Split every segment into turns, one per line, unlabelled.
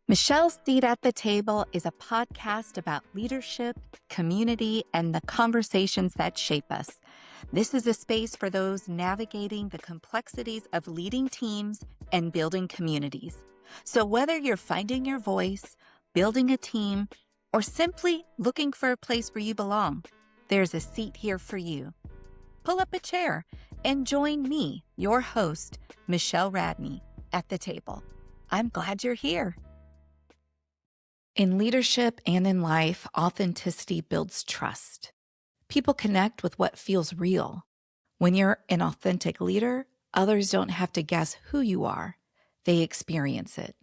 Michelle's Seat at the Table is a podcast about leadership, community, and the conversations that shape us. This is a space for those navigating the complexities of leading teams and building communities. So whether you're finding your voice, building a team, or simply looking for a place where you belong, there's a seat here for you. Pull up a chair and join me, your host, Michelle Radney, at the table. I'm glad you're here. In leadership and in life, authenticity builds trust. People connect with what feels real. When you're an authentic leader, others don't have to guess who you are. They experience it.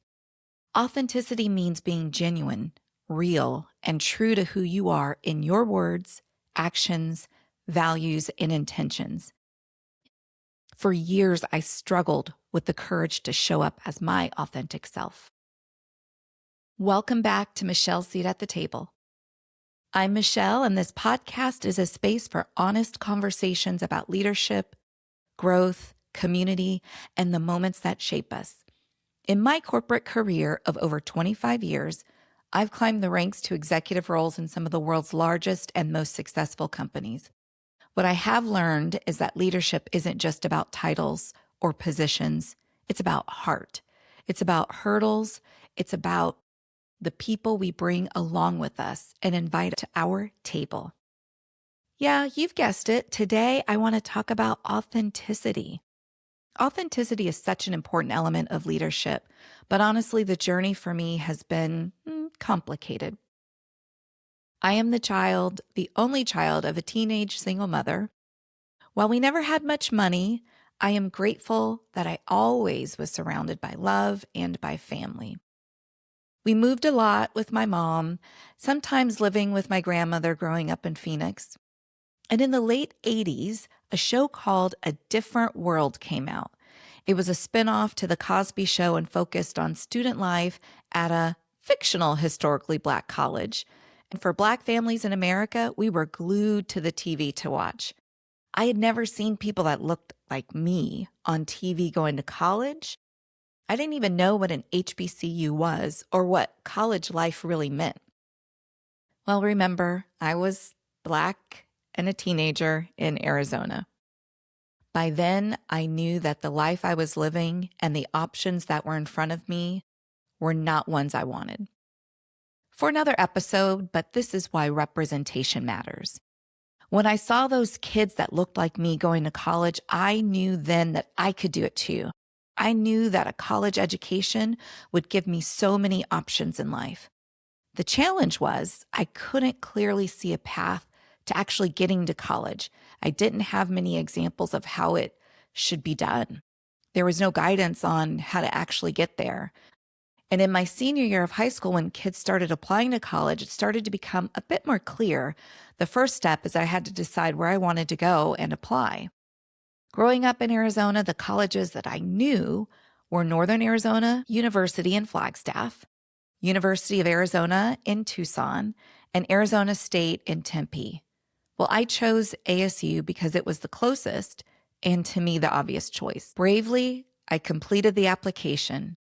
Authenticity means being genuine, real, and true to who you are in your words, actions, values, and intentions. For years, I struggled with the courage to show up as my authentic self. Welcome back to Michelle's Seat at the Table. I'm Michelle, and this podcast is a space for honest conversations about leadership, growth, community, and the moments that shape us. In my corporate career of over 25 years, I've climbed the ranks to executive roles in some of the world's largest and most successful companies. What I have learned is that leadership isn't just about titles or positions. It's about heart. It's about hurdles. It's about the people we bring along with us and invite to our table. Yeah, you've guessed it. Today, I want to talk about authenticity. Authenticity is such an important element of leadership, but honestly, the journey for me has been complicated. I am the only child of a teenage single mother. While we never had much money, I am grateful that I always was surrounded by love and by family. We moved a lot with my mom, sometimes living with my grandmother growing up in Phoenix. And in the late 80s, a show called A Different World came out. It was a spinoff to The Cosby Show and focused on student life at a fictional historically Black college. And for Black families in America, we were glued to the TV to watch. I had never seen people that looked like me on TV going to college. I didn't even know what an HBCU was or what college life really meant. Well, remember, I was Black and a teenager in Arizona. By then, I knew that the life I was living and the options that were in front of me were not ones I wanted. For another episode, but this is why representation matters. When I saw those kids that looked like me going to college, I knew then that I could do it too. I knew that a college education would give me so many options in life. The challenge was I couldn't clearly see a path to actually getting to college. I didn't have many examples of how it should be done. There was no guidance on how to actually get there. And in my senior year of high school, when kids started applying to college, it started to become a bit more clear. The first step is I had to decide where I wanted to go and apply. Growing up in Arizona, the colleges that I knew were Northern Arizona University in Flagstaff, University of Arizona in Tucson, and Arizona State in Tempe. Well, I chose ASU because it was the closest and to me the obvious choice. Bravely, I completed the application.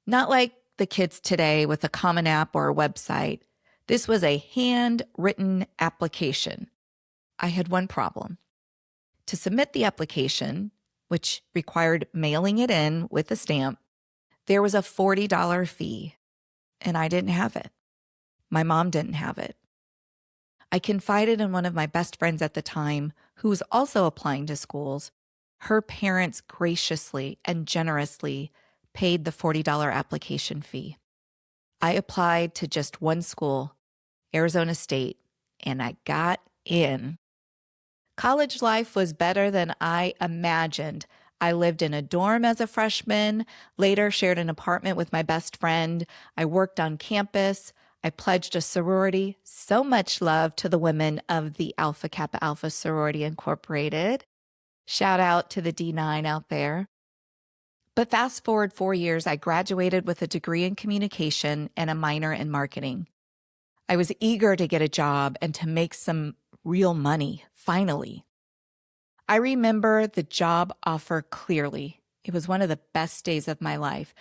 Not like the kids today with a Common App or a website. This was a handwritten application. I had one problem. To submit the application, which required mailing it in with a stamp, there was a $40 fee, and I didn't have it. My mom didn't have it. I confided in one of my best friends at the time, who was also applying to schools. Her parents graciously and generously paid the $40 application fee. I applied to just one school, Arizona State, and I got in. College life was better than I imagined. I lived in a dorm as a freshman, later shared an apartment with my best friend. I worked on campus. I pledged a sorority. So much love to the women of the Alpha Kappa Alpha Sorority Incorporated. Shout out to the D9 out there. But fast forward 4 years, I graduated with a degree in communication and a minor in marketing. I was eager to get a job and to make some real money, finally. I remember the job offer clearly. It was one of the best days of my life.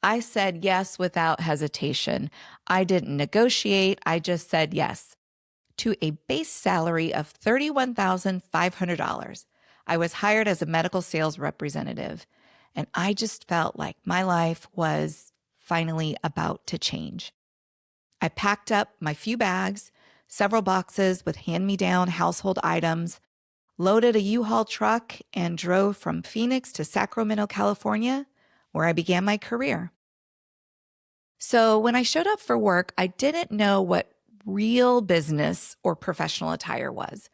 I said yes without hesitation. I didn't negotiate. I just said yes to a base salary of $31,500. I was hired as a medical sales representative, and I just felt like my life was finally about to change. I packed up my few bags, several boxes with hand-me-down household items, loaded a U-Haul truck, and drove from Phoenix to Sacramento, California, where I began my career. So when I showed up for work, I didn't know what real business or professional attire was.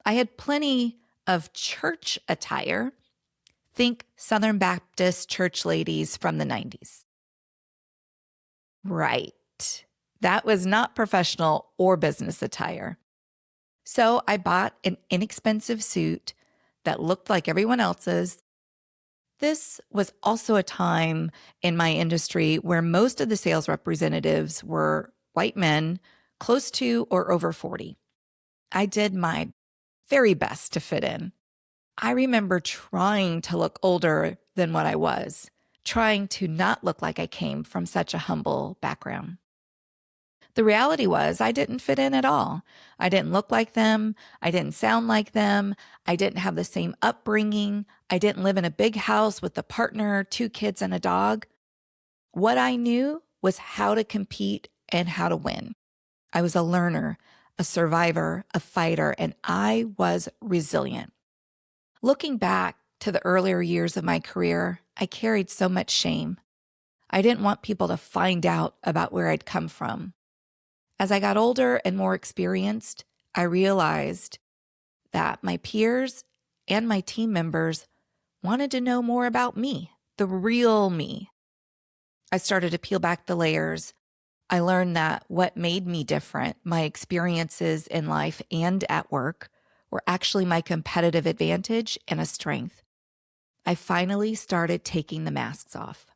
I had plenty of church attire. Think Southern Baptist church ladies from the 90s. Right. That was not professional or business attire. So I bought an inexpensive suit that looked like everyone else's. This was also a time in my industry where most of the sales representatives were white men, close to or over 40. I did my very best to fit in. I remember trying to look older than what I was, trying to not look like I came from such a humble background. The reality was I didn't fit in at all. I didn't look like them. I didn't sound like them. I didn't have the same upbringing. I didn't live in a big house with a partner, 2 kids, and a dog. What I knew was how to compete and how to win. I was a learner, a survivor, a fighter, and I was resilient. Looking back to the earlier years of my career, I carried so much shame. I didn't want people to find out about where I'd come from. As I got older and more experienced, I realized that my peers and my team members wanted to know more about me, the real me. I started to peel back the layers. I learned that what made me different, my experiences in life and at work, were actually my competitive advantage and a strength. I finally started taking the masks off.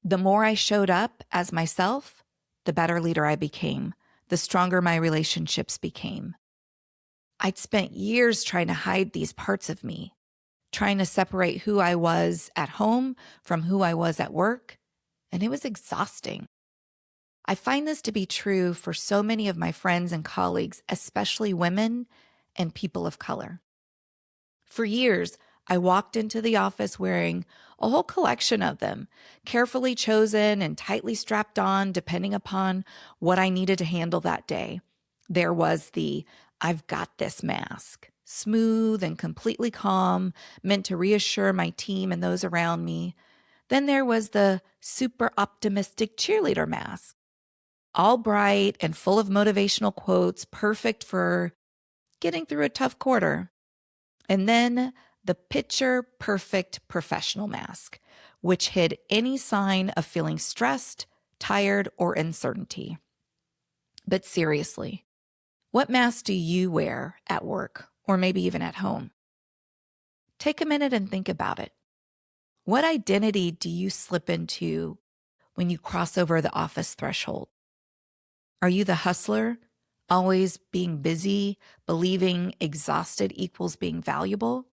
The more I showed up as myself, the better leader I became, the stronger my relationships became. I'd spent years trying to hide these parts of me, trying to separate who I was at home from who I was at work, and it was exhausting. I find this to be true for so many of my friends and colleagues, especially women and people of color. For years, I walked into the office wearing a whole collection of them, carefully chosen and tightly strapped on depending upon what I needed to handle that day. There was the "I've got this" mask, smooth and completely calm, meant to reassure my team and those around me. Then there was the super optimistic cheerleader mask, all bright and full of motivational quotes, perfect for getting through a tough quarter. And then the picture-perfect professional mask, which hid any sign of feeling stressed, tired, or uncertainty. But seriously, what mask do you wear at work or maybe even at home? Take a minute and think about it. What identity do you slip into when you cross over the office threshold? Are you the hustler, always being busy, believing exhausted equals being valuable?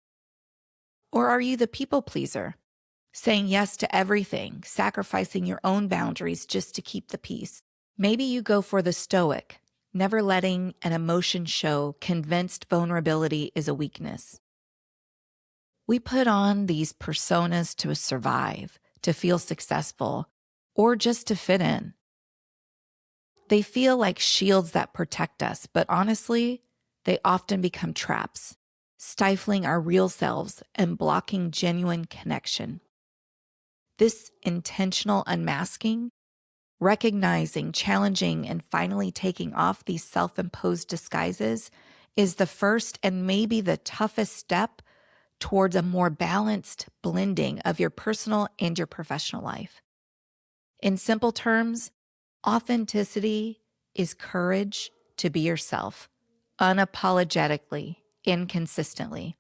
Or are you the people pleaser, saying yes to everything, sacrificing your own boundaries just to keep the peace? Maybe you go for the stoic, never letting an emotion show, convinced vulnerability is a weakness. We put on these personas to survive, to feel successful, or just to fit in. They feel like shields that protect us, but honestly, they often become traps, stifling our real selves and blocking genuine connection. This intentional unmasking, recognizing, challenging, and finally taking off these self-imposed disguises is the first and maybe the toughest step towards a more balanced blending of your personal and your professional life. In simple terms, authenticity is courage to be yourself, unapologetically, inconsistently.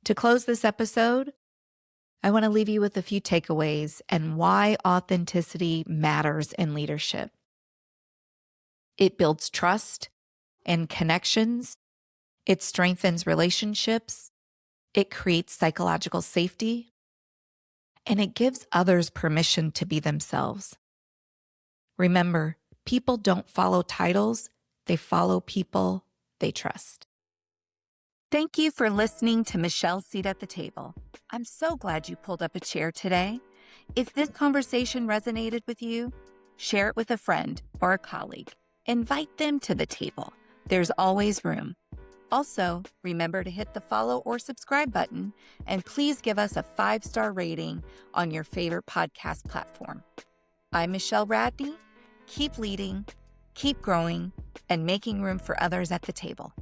To close this episode, I want to leave you with a few takeaways and why authenticity matters in leadership. It builds trust and connections. It strengthens relationships. It creates psychological safety. and it gives others permission to be themselves. Remember, people don't follow titles, they follow people they trust. Thank you for listening to Michelle's Seat at the Table. I'm so glad you pulled up a chair today. If this conversation resonated with you, share it with a friend or a colleague. Invite them to the table. There's always room. Also, remember to hit the follow or subscribe button, and please give us a 5-star rating on your favorite podcast platform. I'm Michelle Radney. Keep leading, keep growing, and making room for others at the table.